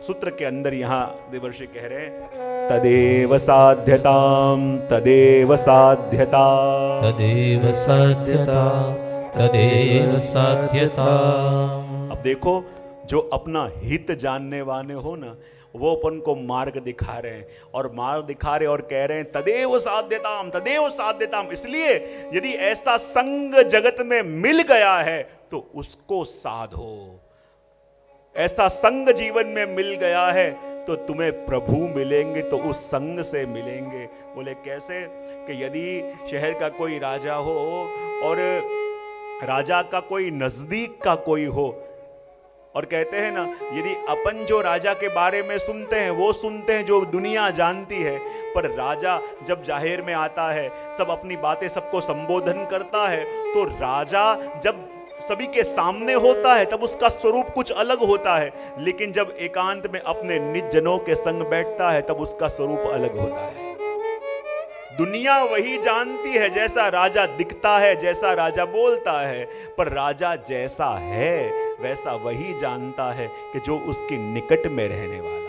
सूत्र के अंदर यहाँ देवर्षि कह रहे हैं तदेव साध्यताम तदेव साध्यता तदेव साध्यता तदेव साध्यता। अब देखो, जो अपना हित जानने वाले हो ना, वो अपन को मार्ग दिखा रहे हैं, और मार्ग दिखा रहे और कह रहे हैं तदेव साध्यताम तदेव साध्यताम। इसलिए यदि ऐसा संग जगत में मिल गया है तो उसको साधो। ऐसा संग जीवन में मिल गया है तो तुम्हें प्रभु मिलेंगे, तो उस संग से मिलेंगे। बोले कैसे? कि यदि शहर का कोई राजा हो और राजा का कोई नजदीक का कोई हो, और कहते हैं ना, यदि अपन जो राजा के बारे में सुनते हैं वो सुनते हैं जो दुनिया जानती है, पर राजा जब जाहिर में आता है, सब अपनी बातें सबको संबोधन करता है, तो राजा जब सभी के सामने होता है तब उसका स्वरूप कुछ अलग होता है, लेकिन जब एकांत में अपने निज जनों के संग बैठता है तब उसका स्वरूप अलग होता है। दुनिया वही जानती है जैसा राजा दिखता है, जैसा राजा बोलता है, पर राजा जैसा है वैसा वही जानता है कि जो उसके निकट में रहने वाला है।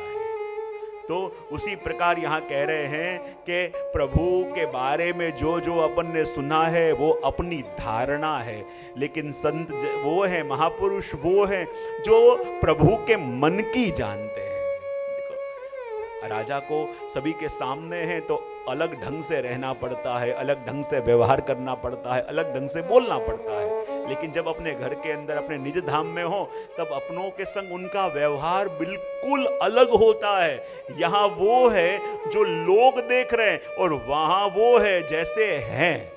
तो उसी प्रकार यहाँ कह रहे हैं कि प्रभु के बारे में जो जो अपन ने सुना है वो अपनी धारणा है, लेकिन संत वो है, महापुरुष वो है जो प्रभु के मन की जानते हैं। देखो, राजा को सभी के सामने है तो अलग ढंग से रहना पड़ता है, अलग ढंग से व्यवहार करना पड़ता है, अलग ढंग से बोलना पड़ता है, लेकिन जब अपने घर के अंदर अपने निज धाम में हो तब अपनों के संग उनका व्यवहार बिल्कुल अलग होता है। यहाँ वो है जो लोग देख रहे हैं और वहां वो है जैसे हैं।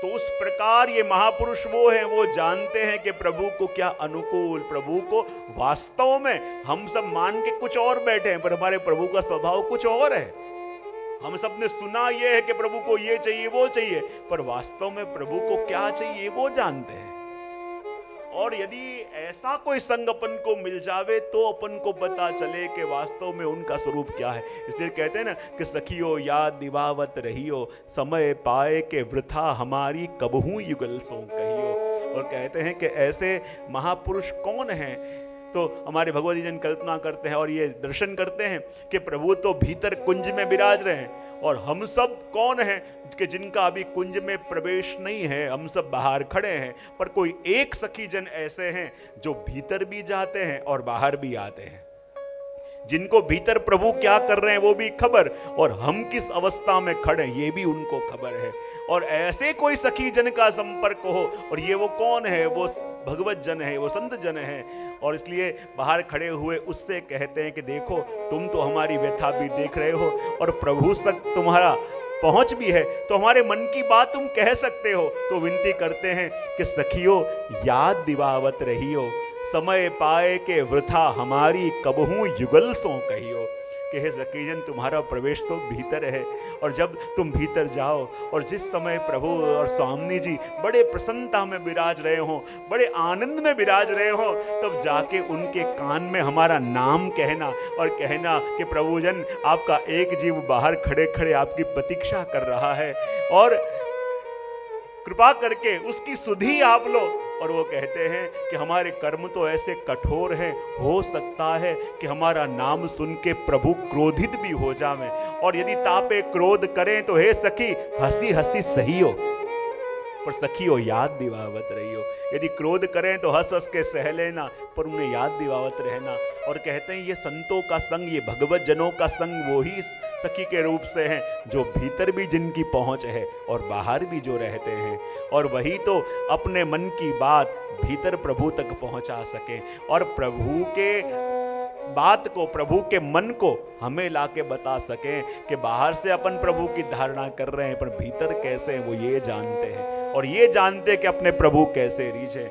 तो उस प्रकार ये महापुरुष वो हैं, वो जानते हैं कि प्रभु को क्या अनुकूल, प्रभु को वास्तव में हम सब मान के कुछ और बैठे हैं, पर हमारे प्रभु का स्वभाव कुछ और है। हम सब ने सुना ये है कि प्रभु को ये चाहिए वो चाहिए, पर वास्तव में प्रभु को क्या चाहिए वो जानते हैं। और यदि ऐसा कोई संग अपन को मिल जावे तो अपन को पता चले कि वास्तव में उनका स्वरूप क्या है। इसलिए कहते हैं ना कि सखियो याद दिवावत रहियो, समय पाए के वृथा हमारी कबहू युगल सो कहियो। और कहते हैं कि ऐसे महापुरुष कौन हैं, तो हमारे भगवती जन कल्पना करते हैं और ये दर्शन करते हैं कि प्रभु तो भीतर कुंज में विराज रहे हैं, और हम सब कौन हैं कि जिनका अभी कुंज में प्रवेश नहीं है, हम सब बाहर खड़े हैं। पर कोई एक सखी जन ऐसे हैं जो भीतर भी जाते हैं और बाहर भी आते हैं, जिनको भीतर प्रभु क्या कर रहे हैं वो भी खबर, और हम किस अवस्था में खड़े ये भी उनको खबर है। और ऐसे कोई सखी जन का संपर्क हो, और ये वो कौन है, वो भगवत जन है, वो संत जन है। और इसलिए बाहर खड़े हुए उससे कहते हैं कि देखो तुम तो हमारी व्यथा भी देख रहे हो और प्रभु तक तुम्हारा पहुंच भी है, तो हमारे मन की बात तुम कह सकते हो। तो विनती करते हैं कि सखियो याद दिवावत रहियो, समय पाए के वृथा हमारी कबहू युगल सो कहियो। कि हे सखीजन तुम्हारा प्रवेश तो भीतर है, और जब तुम भीतर जाओ और जिस समय प्रभु और स्वामी जी बड़े प्रसन्नता में विराज रहे हो, बड़े आनंद में विराज रहे हो, तब जाके उनके कान में हमारा नाम कहना और कहना कि प्रभुजन आपका एक जीव बाहर खड़े खड़े आपकी प्रतीक्षा कर रहा है, और कृपा करके उसकी सुधि आप लो। और वो कहते हैं कि हमारे कर्म तो ऐसे कठोर हैं, हो सकता है कि हमारा नाम सुन के प्रभु क्रोधित भी हो जावे, और यदि तापे क्रोध करें तो हे सखी हंसी हंसी सहियो, पर सखियो याद दिवावत रहियो। यदि क्रोध करें तो हंस हंस के सह लेना, पर उन्हें याद दिवावत रहना। और कहते हैं ये संतों का संग, ये भगवत जनों का संग वो ही सखी के रूप से हैं जो भीतर भी जिनकी पहुंच है और बाहर भी जो रहते हैं, और वही तो अपने मन की बात भीतर प्रभु तक पहुंचा सके, और प्रभु के बात को, प्रभु के मन को हमें लाके बता सकें कि बाहर से अपन प्रभु की धारणा कर रहे हैं, पर भीतर कैसे हैं वो ये जानते हैं, और ये जानते हैं कि अपने प्रभु कैसे रीझे।